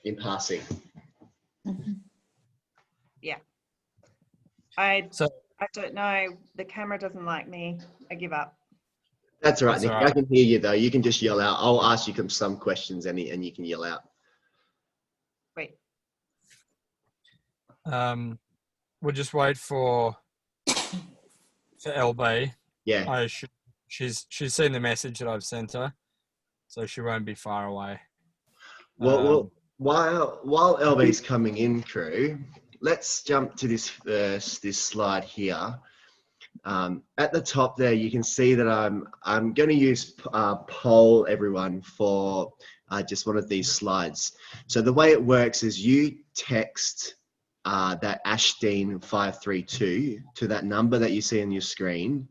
in passing. Yeah. I So don't know. The camera doesn't like me. I give up. That's all right, That's Nick. all right. I can hear you though. You can just yell out. I'll ask you some questions and you can yell out. Wait. We'll just wait for LB. Yeah. She's seen the message that I've sent her, so she won't be far away. Well, while LB's coming in, crew, let's jump to this slide here. At the top there, you can see that I'm going to use poll everyone for just one of these slides. So the way it works is you text that Ashdeen532 to that number that you see on your screen.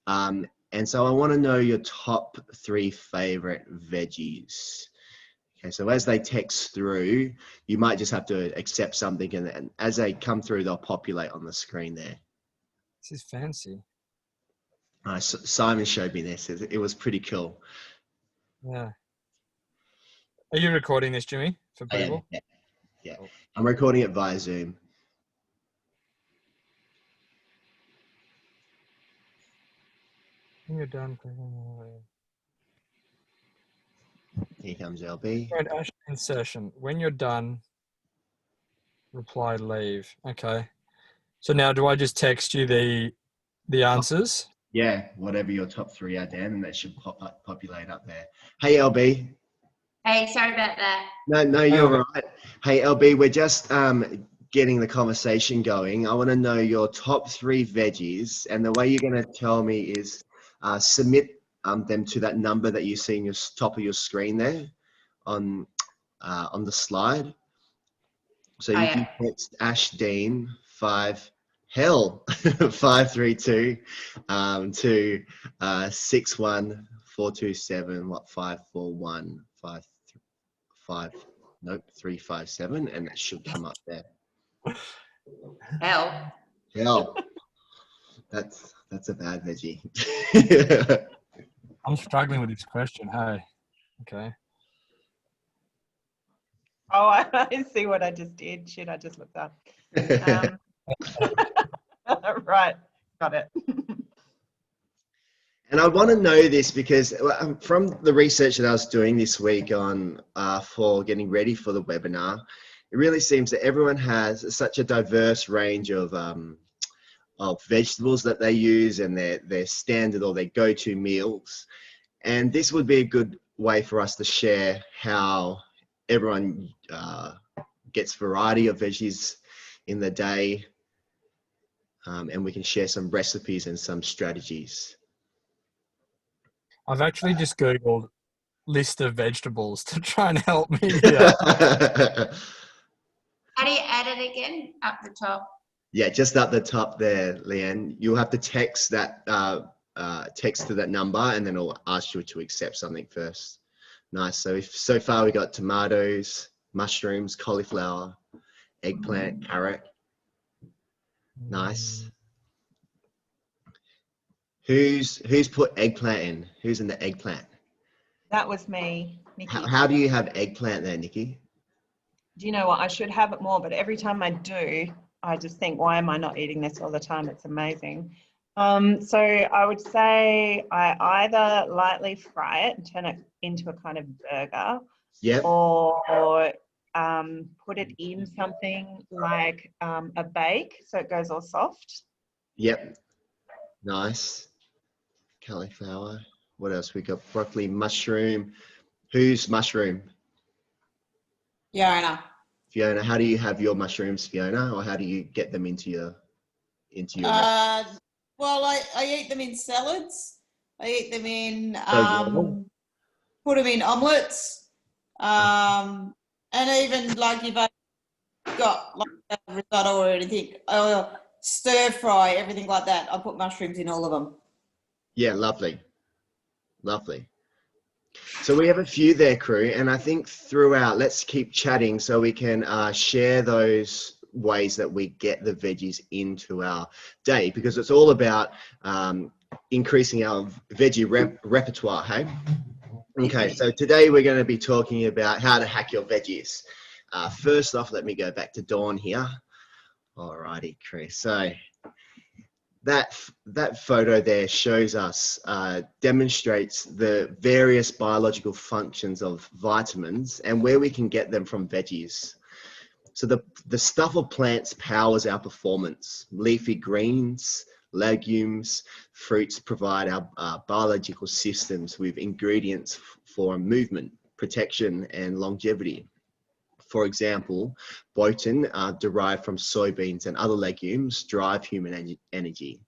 And so I want to know your top 3 favorite veggies. Okay, so as they text through, you might just have to accept something, and as they come through, they'll populate on the screen there. This is fancy. Simon showed me this. It was pretty cool. Yeah. Are you recording this, Jimmy, for people? Yeah. I'm recording it via Zoom. When you're done. Here comes LB. Right, Ash, insertion. When you're done, reply leave. Okay. So now do I just text you the answers? Yeah, whatever your top 3 are, Dan, and that should populate up there. Hey, LB. Hey, sorry about that. No, you're right. Hey, LB, we're just getting the conversation going. I want to know your top 3 veggies, and the way you're going to tell me is submit them to that number that you see in your top of your screen there on the slide. So you can text Ashdeen 532 to 61427 541 357, and that should come up there. Hell. That's a bad veggie. I'm struggling with this question. Hey. Okay. Oh, I see what I just did. Shit, I just looked up. Right, got it. And I want to know this because from the research that I was doing this week on for getting ready for the webinar, it really seems that everyone has such a diverse range of vegetables that they use and their standard or their go-to meals. And this would be a good way for us to share how everyone gets variety of veggies in the day, and we can share some recipes and some strategies. I've actually just Googled list of vegetables to try and help me here. How do you add it again? Up the top? Yeah, just up the top there, Leanne. You'll have to text that text to that number, and then it'll ask you to accept something first. Nice. So far we got tomatoes, mushrooms, cauliflower, eggplant, carrot. Nice. Who's put eggplant in? Who's in the eggplant? That was me, Nikki. How do you have eggplant there, Nikki? Do you know what? I should have it more, but every time I do, I just think, why am I not eating this all the time? It's amazing. So I would say I either lightly fry it and turn it into a kind of burger, Yep. or put it in something like a bake so it goes all soft. Yep. Nice. Cauliflower. What else? We got broccoli, mushroom. Who's mushroom? Fiona. Fiona. How do you have your mushrooms, Fiona, or how do you get them into your Well, I eat them in salads. I eat them in put them in omelettes, and even like if I got like a risotto or anything, I'll stir fry everything like that. I put mushrooms in all of them. Yeah, lovely. So we have a few there, crew, and I think throughout, let's keep chatting so we can share those ways that we get the veggies into our day, because it's all about increasing our veggie repertoire, hey? Okay, so today we're going to be talking about how to hack your veggies. First off, let me go back to Dawn here. Alrighty, Chris. So that photo there shows us, demonstrates the various biological functions of vitamins and where we can get them from veggies. So the stuff of plants powers our performance. Leafy greens, legumes, fruits provide our biological systems with ingredients for movement, protection, and longevity. For example, biotin, derived from soybeans and other legumes, drive human energy.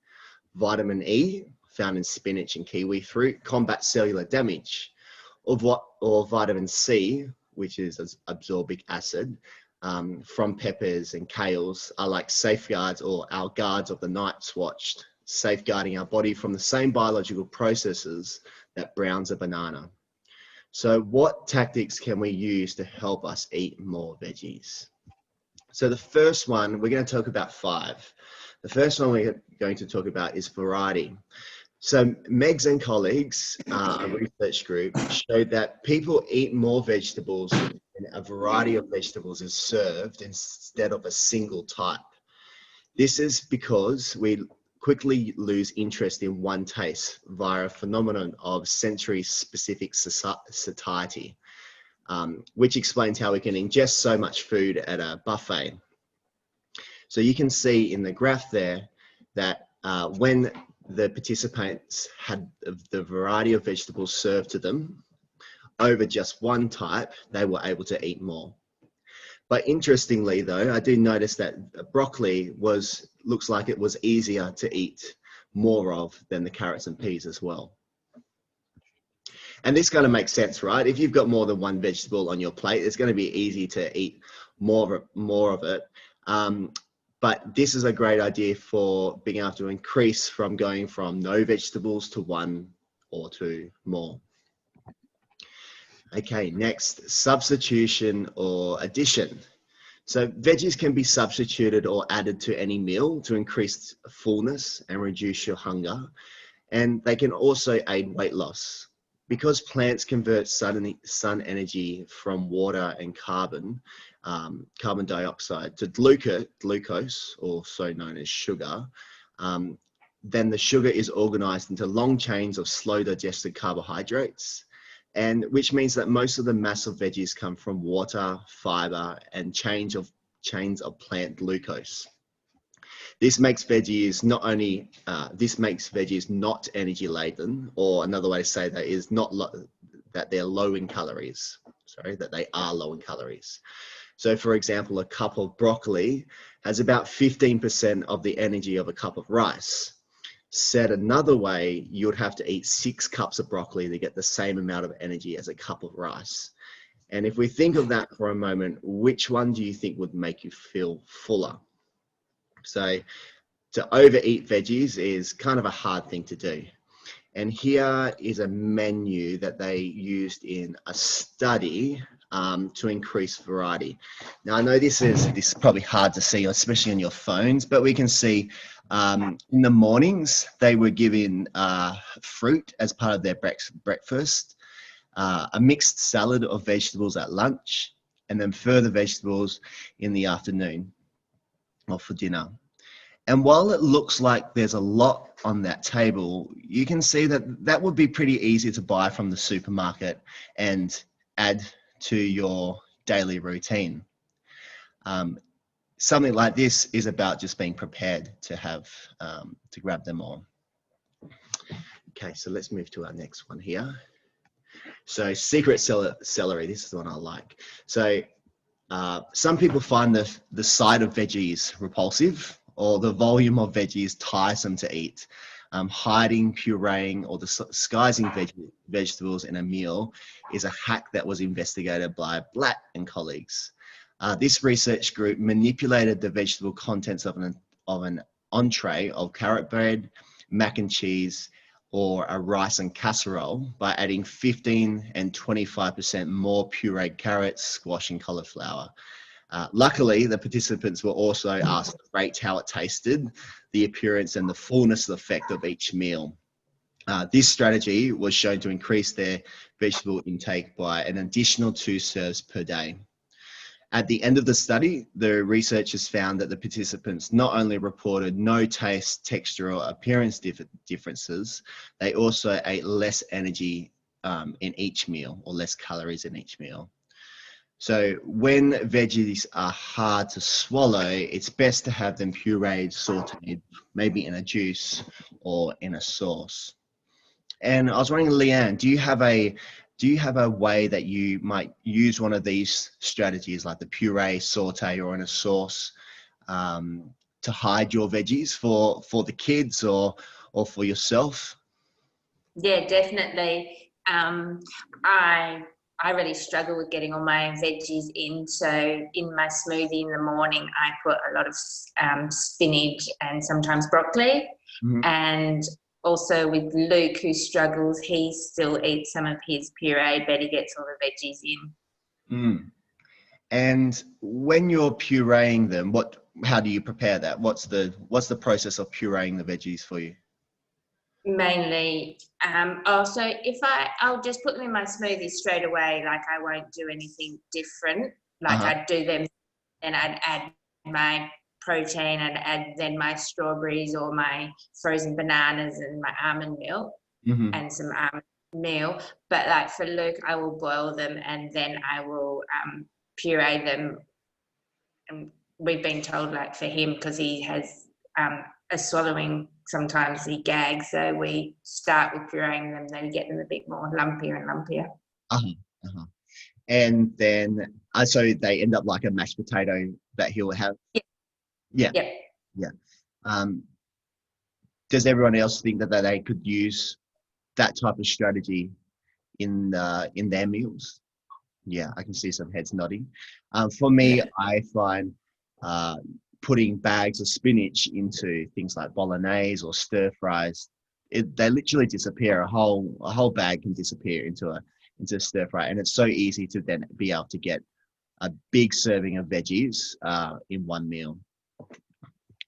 Vitamin E, found in spinach and kiwi fruit, combats cellular damage. Or vitamin C, which is ascorbic acid, from peppers and kales, are like safeguards or our guards of the night's watch, safeguarding our body from the same biological processes that browns a banana. So what tactics can we use to help us eat more veggies? So the first one, we're going to talk about 5. The first one we're going to talk about is variety. So Megs and colleagues, a research group, showed that people eat more vegetables when a variety of vegetables is served instead of a single type. This is because we quickly lose interest in one taste via a phenomenon of sensory-specific satiety, which explains how we can ingest so much food at a buffet. So you can see in the graph there that when the participants had the variety of vegetables served to them over just one type, they were able to eat more. But interestingly though, I do notice that broccoli looks like it was easier to eat more of than the carrots and peas as well. And this kind of makes sense, right? If you've got more than one vegetable on your plate, it's going to be easy to eat more of it. But this is a great idea for being able to increase from going from no vegetables to 1 or 2 more. Okay, next, substitution or addition. So veggies can be substituted or added to any meal to increase fullness and reduce your hunger. And they can also aid weight loss. Because plants convert sun energy from water and carbon dioxide to glucose, also known as sugar, then the sugar is organized into long chains of slow digested carbohydrates, and which means that most of the mass of veggies come from water, fiber, and chains of plant glucose. This makes veggies not energy laden, or another way to say that is that they're low in calories. Sorry, that they are low in calories. So for example, a cup of broccoli has about 15% of the energy of a cup of rice. Said another way, you would have to eat 6 cups of broccoli to get the same amount of energy as a cup of rice. And if we think of that for a moment, which one do you think would make you feel fuller? So to overeat veggies is kind of a hard thing to do. And here is a menu that they used in a study to increase variety. Now I know this is probably hard to see, especially on your phones, but we can see in the mornings they were given fruit as part of their breakfast, a mixed salad of vegetables at lunch, and then further vegetables in the afternoon or for dinner. And while it looks like there's a lot on that table, you can see that would be pretty easy to buy from the supermarket and add to your daily routine. Something like this is about just being prepared to have, to grab them all. Okay, so let's move to our next one here. So secret celery, this is the one I like. So some people find the sight of veggies repulsive, or the volume of veggies tiresome to eat. Hiding, pureeing, or disguising vegetables in a meal is a hack that was investigated by Blatt and colleagues. This research group manipulated the vegetable contents of an entree of carrot bread, mac and cheese, or a rice and casserole by adding 15 and 25% more pureed carrots, squash, and cauliflower. Luckily, the participants were also asked to rate how it tasted, the appearance, and the fullness effect of each meal. This strategy was shown to increase their vegetable intake by an additional 2 serves per day. At the end of the study, the researchers found that the participants not only reported no taste, texture, or appearance differences, they also ate less energy in each meal, or less calories in each meal. So when veggies are hard to swallow, it's best to have them pureed, sauteed, maybe in a juice or in a sauce. And I was wondering, Leanne, do you have a way that you might use one of these strategies, like the puree, saute, or in a sauce, to hide your veggies for the kids or for yourself? Yeah, definitely. I really struggle with getting all my veggies in. So in my smoothie in the morning, I put a lot of spinach and sometimes broccoli. Mm-hmm. And also with Luke, who struggles, he still eats some of his puree, but he gets all the veggies in. Mm. And when you're pureeing them, how do you prepare that? What's the process of pureeing the veggies for you? Mainly, so if I'll just put them in my smoothie straight away, like I won't do anything different. Like I'd do them, and I'd add my protein and add then my strawberries or my frozen bananas and my almond milk and some almond meal. But like for Luke, I will boil them and then I will puree them. And we've been told, like for him, because he has a swallowing, sometimes he gags, so we start with pureeing them, then we get them a bit more lumpier and lumpier. And then so they end up like a mashed potato that he'll have. Yeah. Does everyone else think that they could use that type of strategy in their meals? Yeah, I can see some heads nodding. For me, I find putting bags of spinach into things like bolognese or stir fries, they literally disappear. A whole bag can disappear into a stir fry, and it's so easy to then be able to get a big serving of veggies in one meal.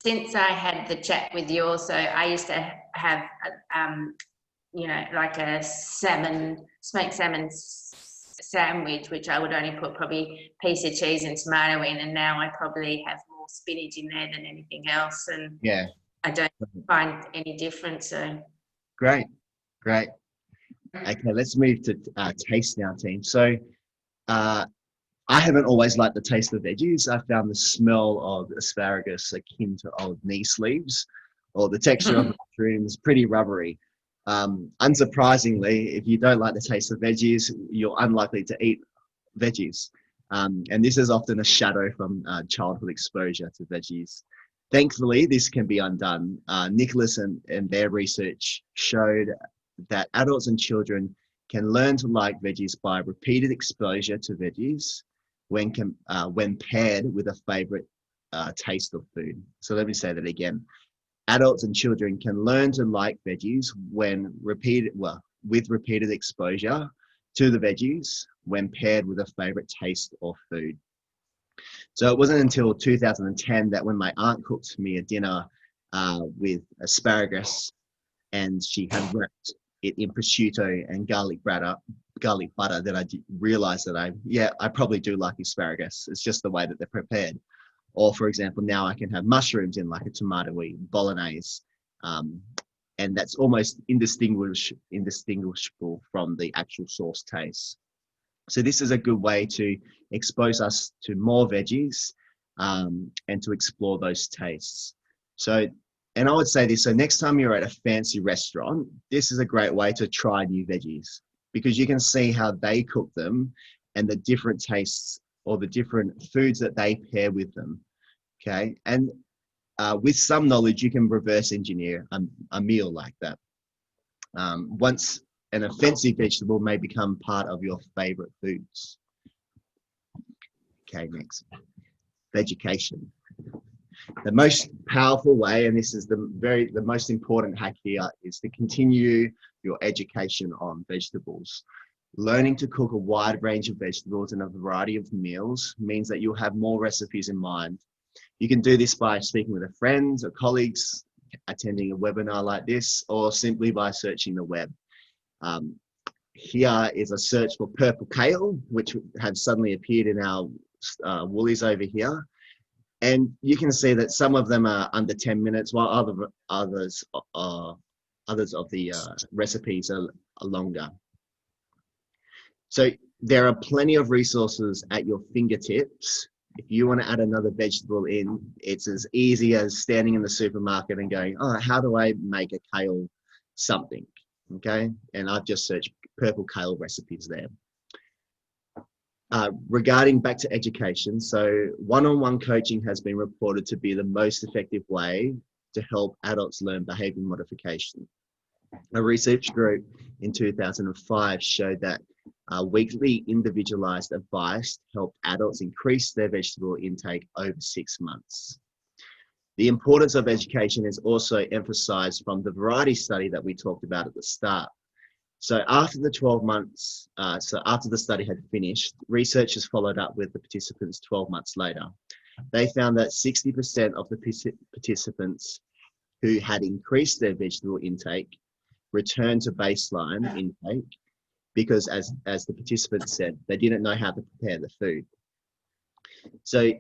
Since I had the chat with you also, I used to have like a smoked salmon sandwich, which I would only put probably a piece of cheese and tomato in, and now I probably have more spinach in there than anything else, and I don't find any difference. So great. Okay, let's move to taste now, team. So I haven't always liked the taste of veggies. I found the smell of asparagus akin to old knee sleeves, or the texture of mushrooms pretty rubbery. Unsurprisingly, if you don't like the taste of veggies, you're unlikely to eat veggies. And this is often a shadow from childhood exposure to veggies. Thankfully, this can be undone. Nicholas and their research showed that adults and children can learn to like veggies by repeated exposure to veggies when paired with a favorite taste of food. So let me say that again. Adults and children can learn to like veggies with repeated exposure to the veggies when paired with a favorite taste or food. So it wasn't until 2010 that when my aunt cooked me a dinner with asparagus, and she had wrapped it in prosciutto and garlic butter that I realized that I probably do like asparagus. It's just the way that they're prepared. Or for example, now I can have mushrooms in like a tomato-y bolognese, and that's almost indistinguishable from the actual sauce taste. So this is a good way to expose us to more veggies and to explore those tastes. So, and I would say this, so next time you're at a fancy restaurant, this is a great way to try new veggies, because you can see how they cook them and the different tastes or the different foods that they pair with them. Okay, and with some knowledge, you can reverse engineer a meal like that. Once an offensive vegetable may become part of your favorite foods. Okay, next, vegetation. The most powerful way, and this is the most important hack here, is to continue your education on vegetables. Learning to cook a wide range of vegetables in a variety of meals means that you'll have more recipes in mind. You can do this by speaking with a friend or colleagues, attending a webinar like this, or simply by searching the web. Here is a search for purple kale, which have suddenly appeared in our Woolies over here. And you can see that some of them are under 10 minutes, while others of the recipes are longer. So there are plenty of resources at your fingertips. If you want to add another vegetable in, it's as easy as standing in the supermarket and going, oh, how do I make a kale something? Okay, and I've just searched purple kale recipes there. Regarding back to education, so one-on-one coaching has been reported to be the most effective way to help adults learn behavior modification. A research group in 2005 showed that weekly individualized advice helped adults increase their vegetable intake over 6 months. The importance of education is also emphasized from the variety study that we talked about at the start. So after the 12 months, after the study had finished, researchers followed up with the participants 12 months later. They found that 60% of the participants who had increased their vegetable intake returned to baseline intake because, as the participants said, they didn't know how to prepare the food. So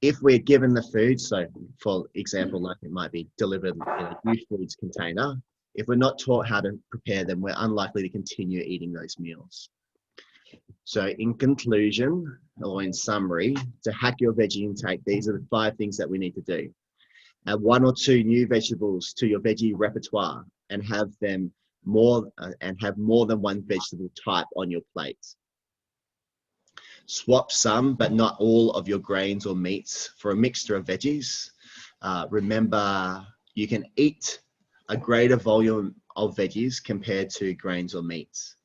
if we're given the food, so for example, like it might be delivered in a youth foods container, if we're not taught how to prepare them, we're unlikely to continue eating those meals. So in conclusion, or in summary, to hack your veggie intake, these are the 5 things that we need to do. Add 1 or 2 new vegetables to your veggie repertoire and have more than one vegetable type on your plate. Swap some, but not all of your grains or meats for a mixture of veggies. Remember, you can eat a greater volume of veggies compared to grains or meats.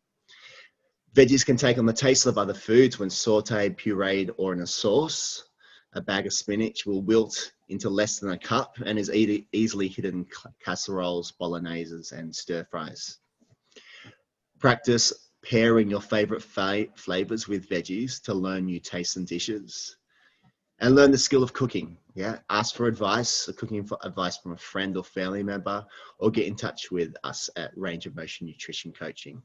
Veggies can take on the taste of other foods when sauteed, pureed, or in a sauce. A bag of spinach will wilt into less than a cup and is easily hidden in casseroles, bologneses, and stir fries. Practice pairing your favorite flavors with veggies to learn new tastes and dishes. And learn the skill of cooking. Yeah, ask for advice, cooking advice from a friend or family member, or get in touch with us at Range of Motion Nutrition Coaching.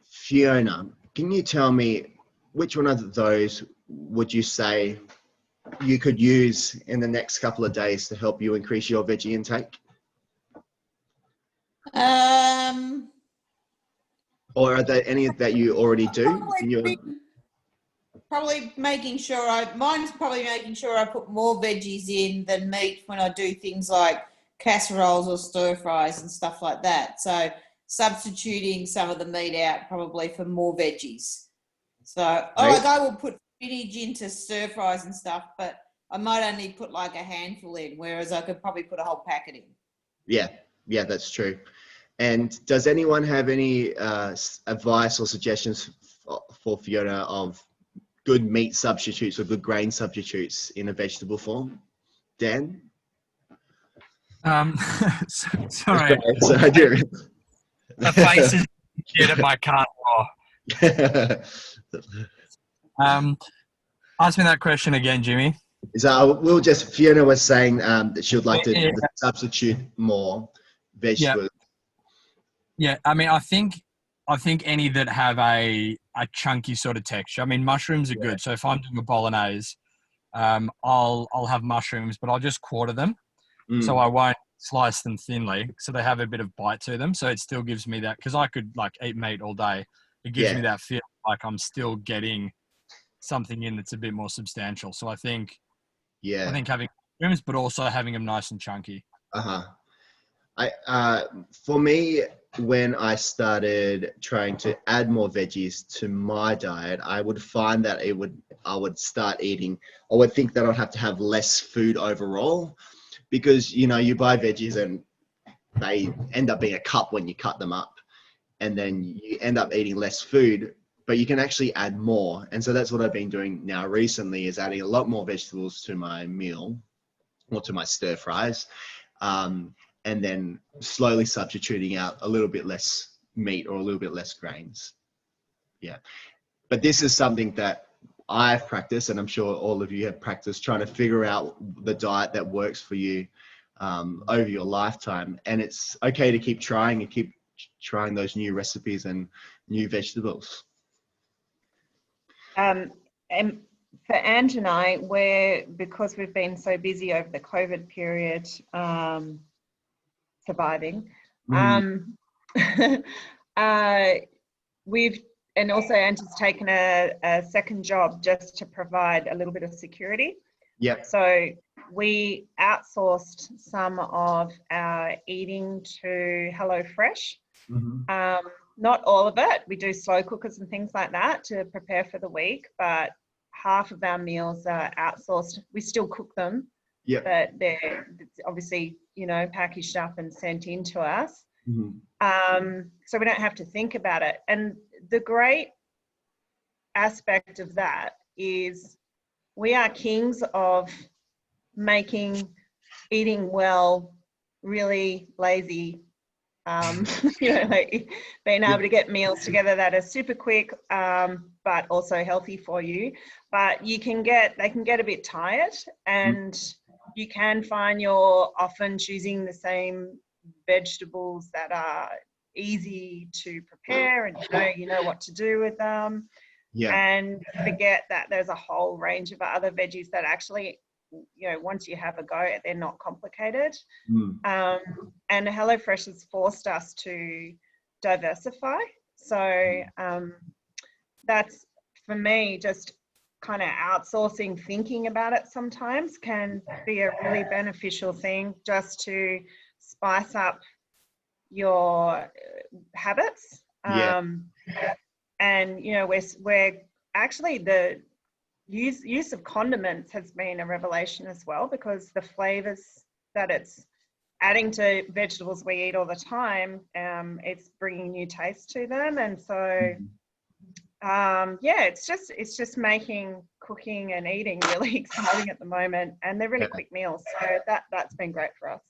Fiona, can you tell me which one of those would you say you could use in the next couple of days to help you increase your veggie intake? Or are there any that you already do? Probably making sure mine's probably making sure I put more veggies in than meat when I do things like casseroles or stir fries and stuff like that. So substituting some of the meat out probably for more veggies. So I will put spinach into stir fries and stuff, but I might only put like a handful in, whereas I could probably put a whole packet in. Yeah, that's true. And does anyone have any advice or suggestions for Fiona of good meat substitutes or good grain substitutes in a vegetable form? Dan? Sorry. The faces kid at my car door. Ask me that question again, Jimmy. So Fiona was saying that she would like to substitute more vegetables. Yeah, I mean, I think any that have a chunky sort of texture. I mean, mushrooms are good. So if I'm doing a bolognese, I'll have mushrooms, but I'll just quarter them. So I won't slice them thinly, so they have a bit of bite to them. So it still gives me that, because I could like eat meat all day. It gives me that feel like I'm still getting something in that's a bit more substantial. So I think having mushrooms, but also having them nice and chunky. For me, when I started trying to add more veggies to my diet, I would find that I would think that I'd have to have less food overall, because you buy veggies and they end up being a cup when you cut them up, and then you end up eating less food, but you can actually add more. And so that's what I've been doing now recently, is adding a lot more vegetables to my meal or to my stir fries. And then slowly substituting out a little bit less meat or a little bit less grains. Yeah. But this is something that I've practiced, and I'm sure all of you have practiced, trying to figure out the diet that works for you over your lifetime. And it's okay to keep trying and keep trying those new recipes and new vegetables. And for Ange and I, because we've been so busy over the COVID period, surviving, and also Ange has taken a second job just to provide a little bit of security. Yeah. So we outsourced some of our eating to HelloFresh. Not all of it. We do slow cookers and things like that to prepare for the week, but half of our meals are outsourced. We still cook them, but they're obviously, packaged up and sent in to us. So we don't have to think about it. And the great aspect of that is we are kings of eating well, really lazy, like being able to get meals together that are super quick, but also healthy for you. But they can get a bit tired, and you can find you're often choosing the same vegetables that are easy to prepare, and you know what to do with them. And forget that there's a whole range of other veggies that actually, once you have a go, they're not complicated. And HelloFresh has forced us to diversify. So that's, for me, just kind of outsourcing, thinking about it sometimes can be a really beneficial thing, just to spice up your habits. And we're actually, the use of condiments has been a revelation as well, because the flavors that it's adding to vegetables we eat all the time, it's bringing new taste to them. And so it's just making cooking and eating really exciting at the moment, and they're really quick meals, so that's been great for us.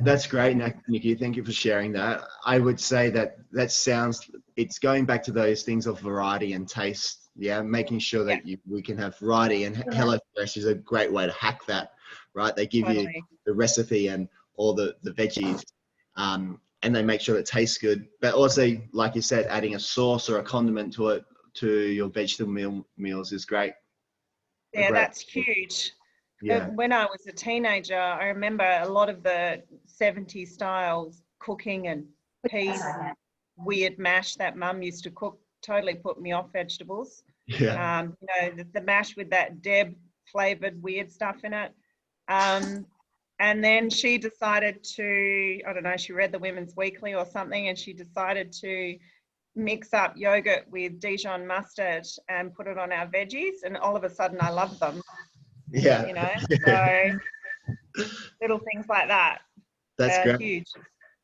That's great, Nikki. Thank you for sharing that. I would say it's going back to those things of variety and taste. Making sure that we can have variety, and HelloFresh is a great way to hack that, right? They give you the recipe and all the veggies, and they make sure it tastes good. But also, like you said, adding a sauce or a condiment to your vegetable meals is great. That's huge. When I was a teenager, I remember a lot of the 70s styles cooking, and peas, weird mash that Mum used to cook totally put me off vegetables. The mash with that Deb flavored weird stuff in it. And then she decided to, I don't know, she read the Women's Weekly or something, and she decided to mix up yogurt with Dijon mustard and put it on our veggies, and all of a sudden I love them. So little things like that. That's great. Huge.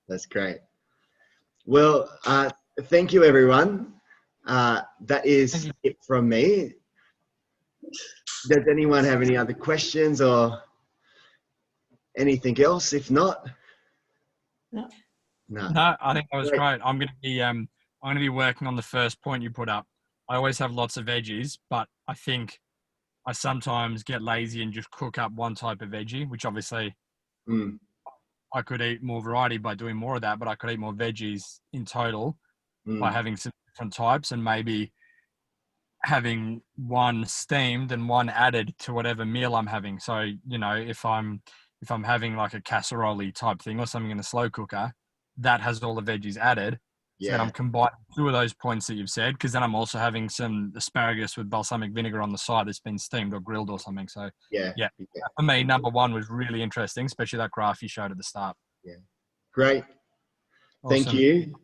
That's great. Well, thank you, everyone. That is it from me. Does anyone have any other questions or anything else? If not, no, I think that was great. I'm going to be working on the first point you put up. I always have lots of veggies, but I think I sometimes get lazy and just cook up one type of veggie, which obviously I could eat more variety by doing more of that, but I could eat more veggies in total by having some different types, and maybe having one steamed and one added to whatever meal I'm having. So, if I'm having like a casserole type thing or something in a slow cooker, that has all the veggies added. So then I'm combining two of those points that you've said, because then I'm also having some asparagus with balsamic vinegar on the side that's been steamed or grilled or something. So for me, number one was really interesting, especially that graph you showed at the start. Great. Awesome. Thank you.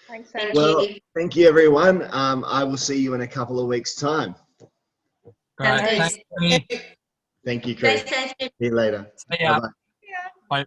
Thanks, Well, thank you, everyone. I will see you in a couple of weeks' time. Great. Thanks. Thank you, Chris. See you later. See ya. Bye-bye. Bye.